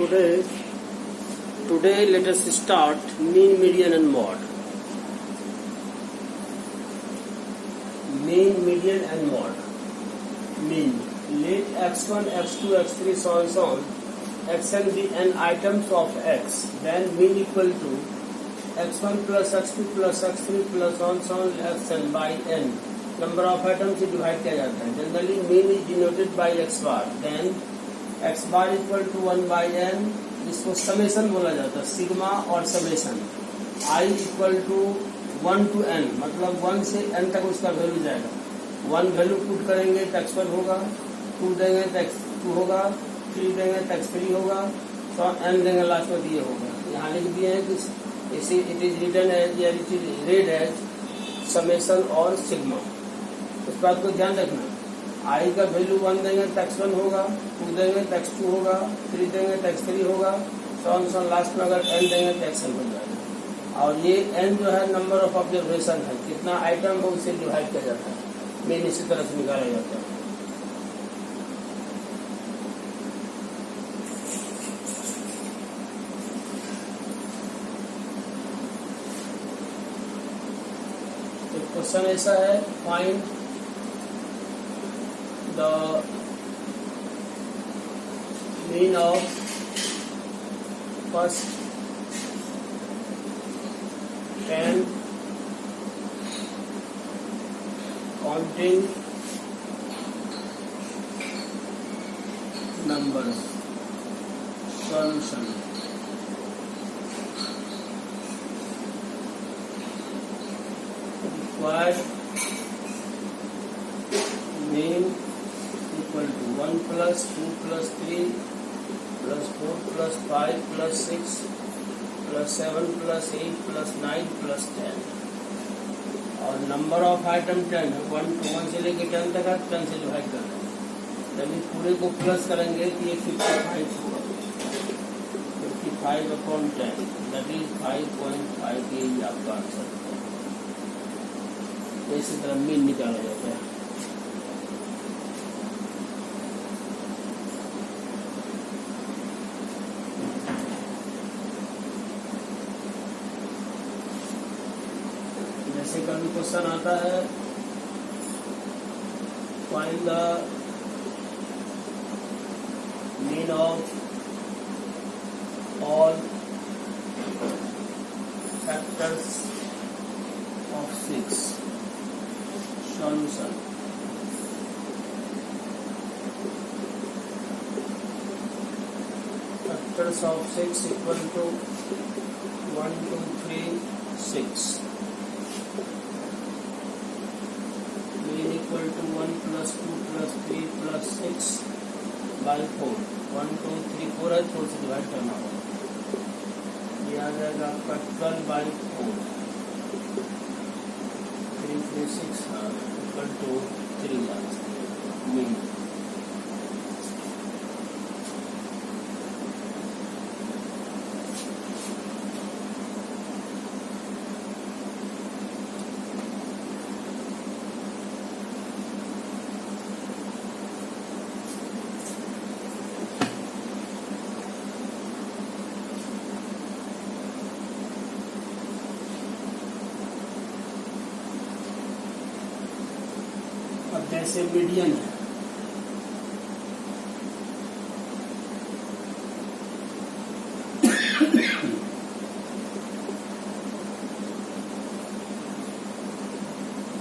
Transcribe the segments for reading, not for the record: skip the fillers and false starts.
today let us start mean, median and mode. Mean, median and mode. Mean. Let x1, x2, x3 so on so on xn be n items of x, then mean equal to x1 plus x2 plus x3 plus on so on xn by n. Number of items से divide किया जाता है. Generally mean is denoted by x bar. Then x bar equal to 1 by n, जिसको summation बोला जाता है, sigma और summation. i equal to 1 to n, मतलब 1 से n तक उसका वैल्यू जाएगा. 1 वैल्यू पुट करेंगे तो x1 होगा, 2 देंगे तो x2 होगा, 3 देंगे तो x3 होगा, तो n देंगे लास्ट में ये होगा. यहाँ लिख दिए हैं कि इट इज रिटन एज या it is read as summation और सिग्मा. इस बात को ध्यान रखना. i का वैल्यू 1 देंगे तो x1 होगा, 2 देंगे तो x2 होगा, 3 देंगे तो x3 होगा, तो लास्ट में अगर n देंगे तो xn हो जाएगा. और ये n जो है नंबर ऑफ ऑब्जर्वेशन है, कितना आइटम है उससे डिवाइड किया जाता है. मेन इसी तरह से निकाला जाता है. तो क्वेश्चन ऐसा है, find the mean of first 10 counting numbers. Solution. Required mean equal to 1 plus 2 plus 3 plus 4 plus 5 plus 6 plus 7 plus 8 plus 9 plus 10. और नंबर ऑफ आइटम 10 है. 1 से लेके 10 तक है, 10 से डिवाइड कर रहे हैं. जब इस पूरे को प्लस करेंगे तो ये 55 होगा. 55 अपॉन 10 दैट इज 5.5. ये आपका आंसर. इसी तरह मीन निकाला जाता है. जैसे कभी क्वेश्चन आता है, find the mean of all factors of 6. Solution. Factors of 6 equal to 1 2 3 6. equal to 1 plus 2 plus 3 plus 6 by 4. 1 2 3 4 है, 4 से डिवाइड करना होगा. ये आ जाएगा आपका 12 by 4. 3 3 6 equal to 3 mean. जैसे मीडियन है,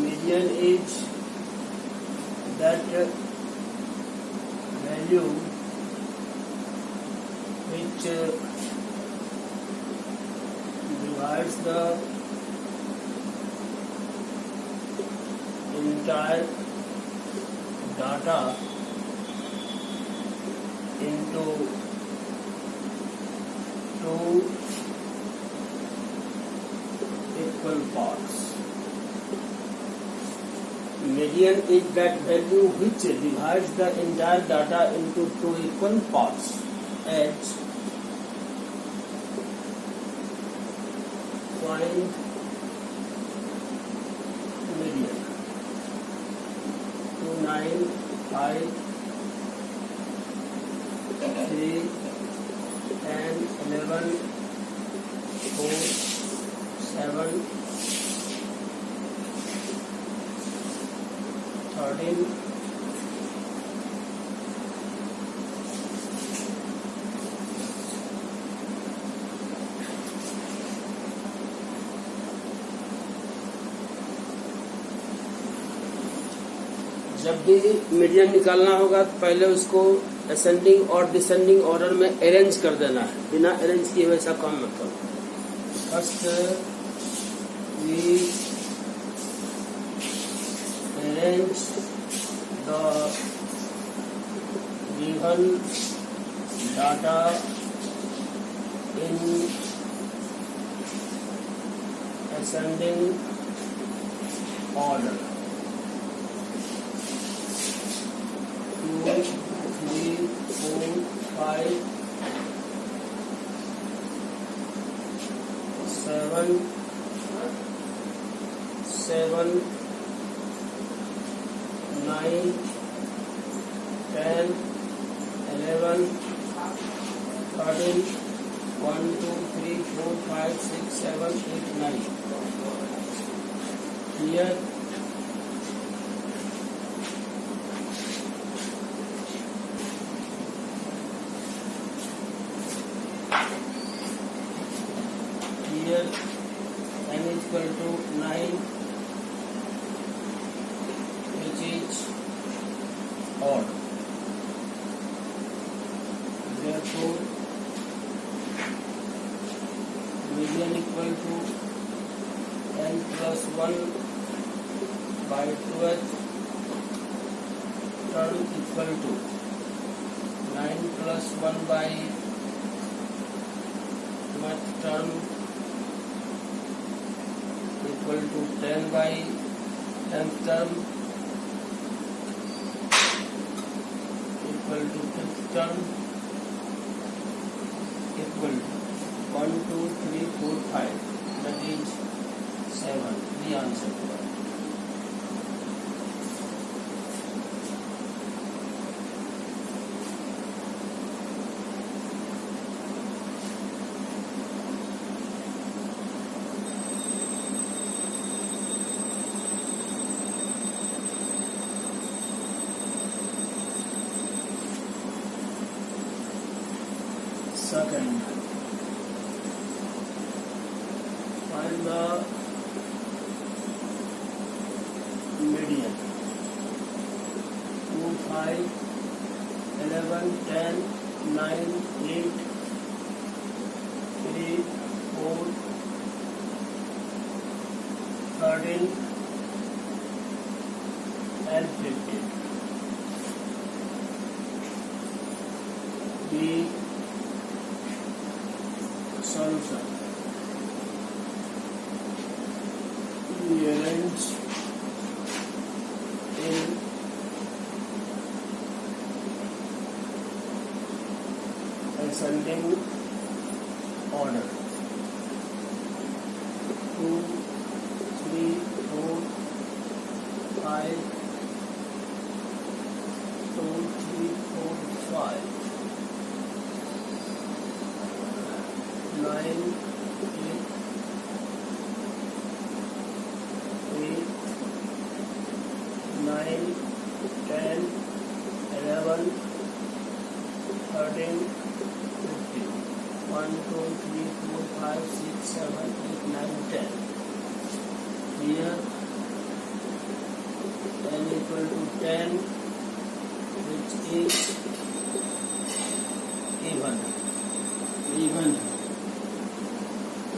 median is that value which divides the entire data into 2 equal parts. Median is that value which divides the entire data into 2 equal parts. As find median. 2 9 5 3 10, 11, 4, 7, 13, 'जब भी median निकालना होगा तो पहले उसको ascending और डिसेंडिंग ऑर्डर में arrange कर देना है, बिना अरेंज किए वैसा काम मत करो। First we arrange the given data in ascending order. 2, 3, 4, 5, 7, 9, 10, 11, 13, 1, 2, 3, 4, 5, 6, 7, 8, 9. Here n is equal to 9, which is odd. Therefore, median equal to n plus 1 by 12 term equal to 9 plus 1 by math term equal to 10 by 10th term equal to 5th term equal to 1, 2, 3, 4, 5. That is 7. The answer. Second, find the median. 2, 5, 11, 10, 9, 8, 3, 4, 13, and 15. The solution. We arrange in ascending order. 2, 3, 4, 5, 2, 3, 4, 5. 9, 8, 8, 9, 10, 11, 13, 15. 1, 2, 3, 4, 5, 6, 7, 8, 9, 10. Here n equal to 10, which is even.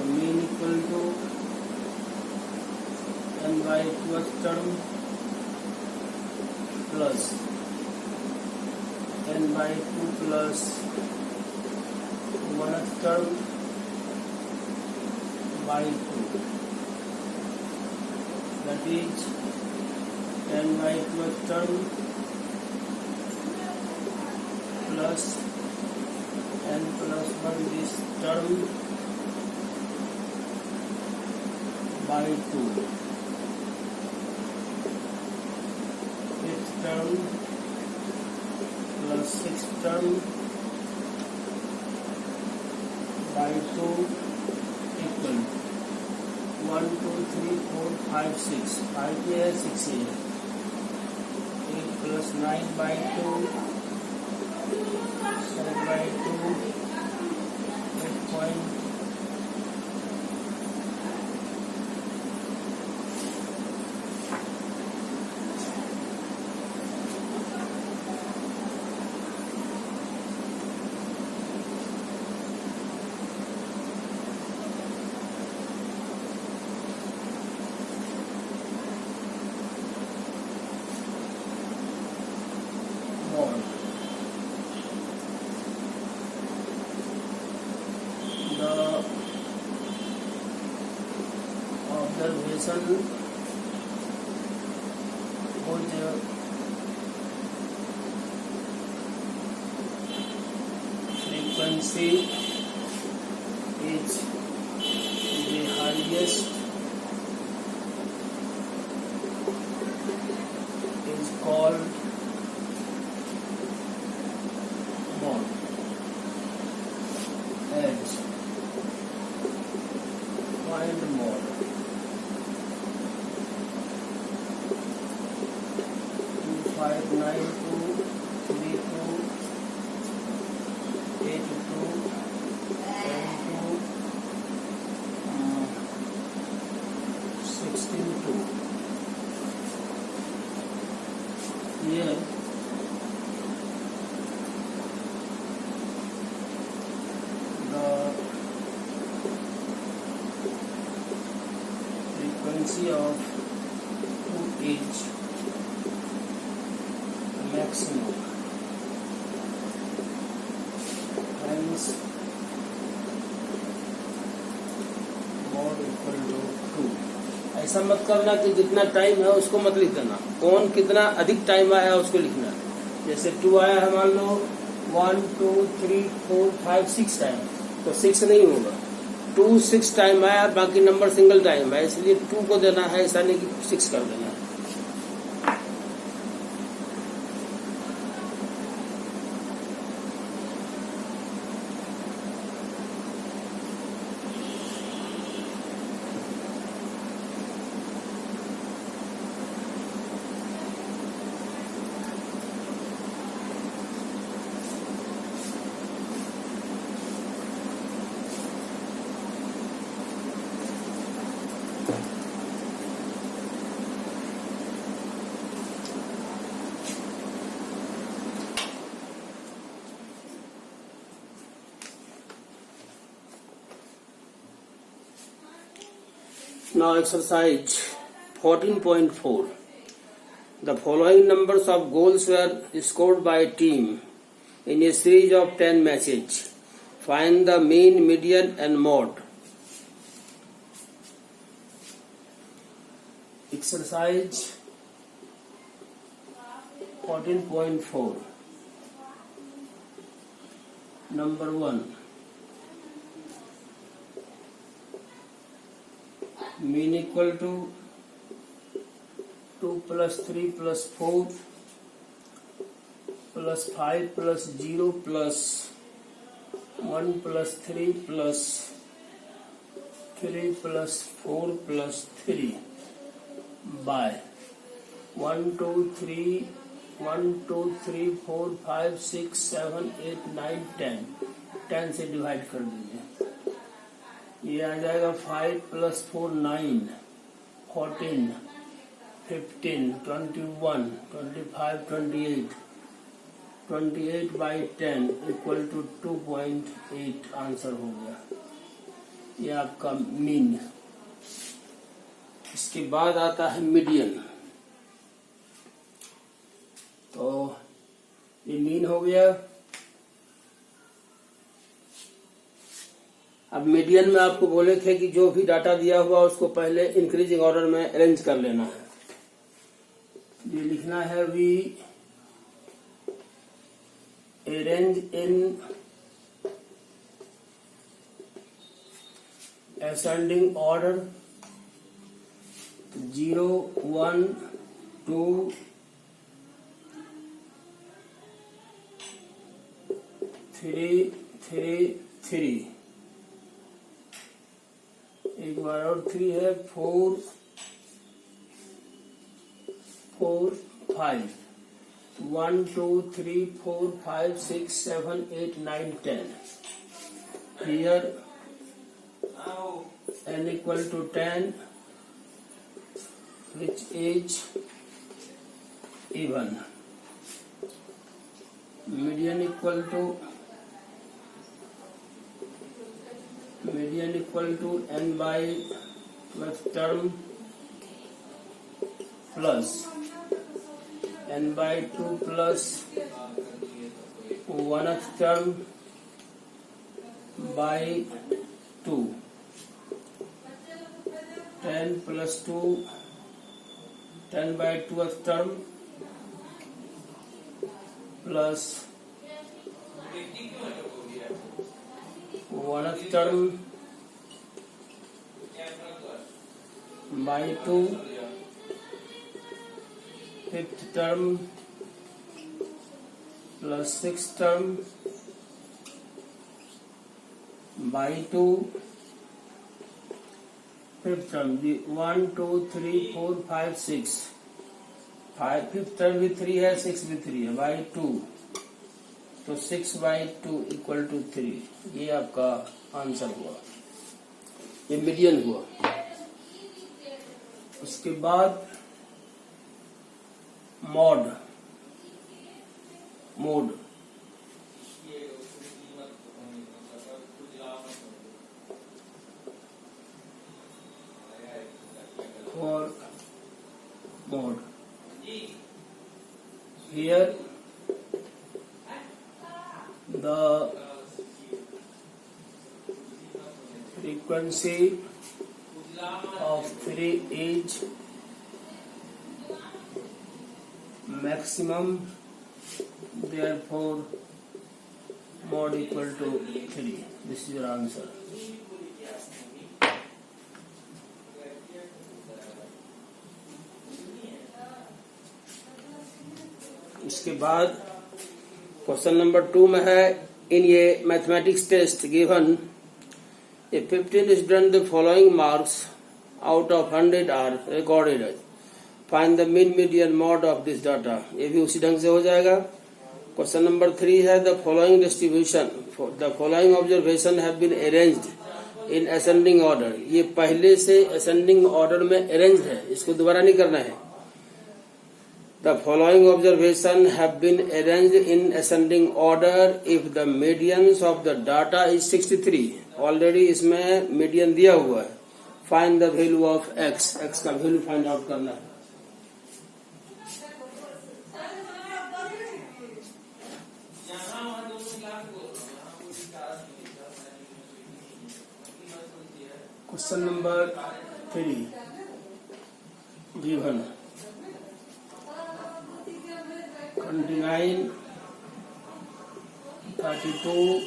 Mean equal to n by 12th term plus n by 2 plus 1th term by 2. That is 10 by 12th term plus n plus 1 this term by 2. Fifth term plus sixth term by 2 equal 1 2 3 4 5 6 5 here 6 here 8 plus 9 by 2 7 by 2 8 point more. The observation whose frequency is the highest is called mode. Edge. Find mode. 2 5 9 2 3 2 8 2 10 2 16 2. Here the frequency of 2 is maximum, hence mod equal to 2. ऐसा मत करना कि जितना time है उसको मत लिख देना, कौन कितना अधिक टाइम आया उसको लिखना है। जैसे 2 आया है, मान लो 1 2 3 4 5 6 टाइम, तो 6 नहीं होगा, 2 6 टाइम आया, बाकी नंबर सिंगल टाइम है, इसलिए 2 को देना है, ऐसा नहीं कि 6 कर देना है। Now exercise 14.4. The following numbers of goals were scored by a team in a series of 10 matches. Find the mean, median and mode. Exercise 14.4. Number 1. Mean equal to 2 plus 3 plus 4 plus 5 plus 0 plus 1 plus 3 plus 3 plus 4 plus 3 by 1 2 3 1 2 3 4 5 6 7 8 9 10 10 से divide कर दीजिए, ये आ जाएगा 5 plus 4 9 14 15 21 25 28 28 by 10 equal to 2.8 answer हो गया। ये आपका mean. इसके बाद आता है मीडियन। तो ये मीन हो गया। अब मीडियन में आपको बोले थे कि जो भी डाटा दिया हुआ उसको पहले इंक्रीजिंग ऑर्डर में अरेंज कर लेना है। ये लिखना है we arrange in ascending order 0 1 2 3 3 3 एक बार और 3 है 4 4 5 1 2 3 4 5 6 7 8 9 10 here n equal to 10 which is even. Median equal to n by 12th term plus n by 2 plus 1th term by 2. 10 plus 2 10 by 12th term plus 1th term by 2, 5th term plus 6th term by 2, 5th term 1 2 3 4 5 6 5th term भी 3 है 6 भी 3 है by 2 तो 6 by 2 equal to 3. ये आपका answer हुआ, ये median हुआ. उसके बाद mode for mode. Here the frequency of 3 is maximum, therefore mod equal to 3. This is your answer. इसके बाद क्वेश्चन नंबर 2 में है, इन ये mathematics test given a 15 student the following marks out of 100 are recorded. Find the mean median mode of this data. ये भी उसी ढंग से हो जाएगा. क्वेश्चन नंबर 3 है, the following distribution the following observation have been arranged in ascending order. ये पहले से असेंडिंग ऑर्डर में अरेंज है, इसको दोबारा नहीं करना है. The following observation have been arranged in ascending order if the medians of the data is 63. Already इसमें median दिया हुआ है. Find the value of x. X का value find out करना है. Question number 3 given 29, 32,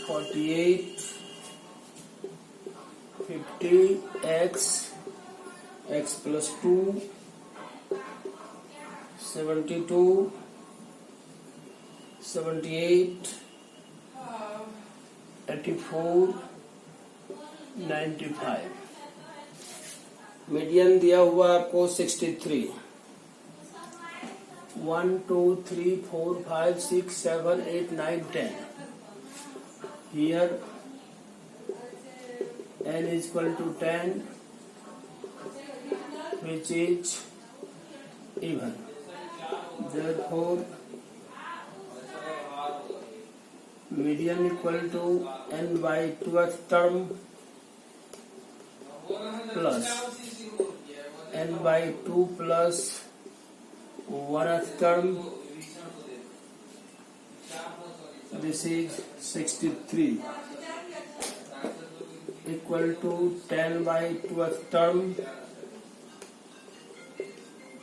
48, 50, x plus 2, 72, 78, 84, 95. Median दिया हुआ आपको 63. 1 2 3 4 5 6 7 8 9 10. Here n is equal to 10, which is even. Therefore median equal to n by 12th term plus n by 2 plus 1th term. This is 63 equal to 10 by 12th term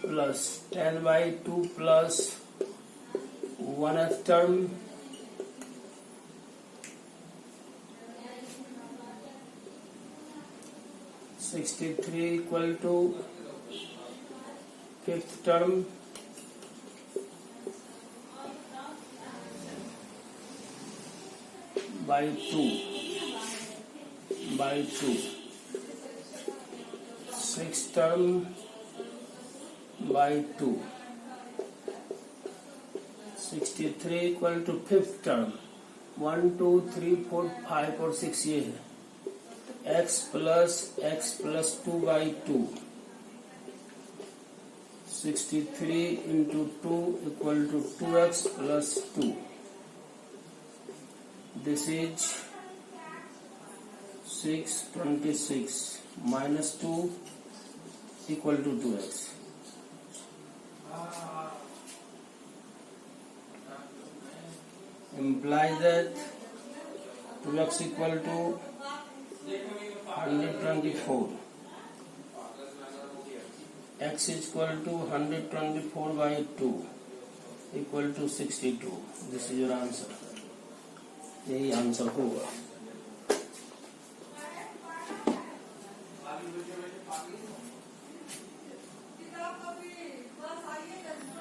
plus 10 by 2 plus 1th term. (63) equal to 5th term by 2 by by 2. 6 term by 2. 63 equal to fifth term. 1 2 3 4 5 और 6 ये है. x plus 2 by 2. 63 into 2 equal to 2x plus 2. This is 626 minus 2 equal to 2x. Implies that 2x equal to 124. X is equal to 124 by 2 equal to 62. This is your answer. यही answer होगा.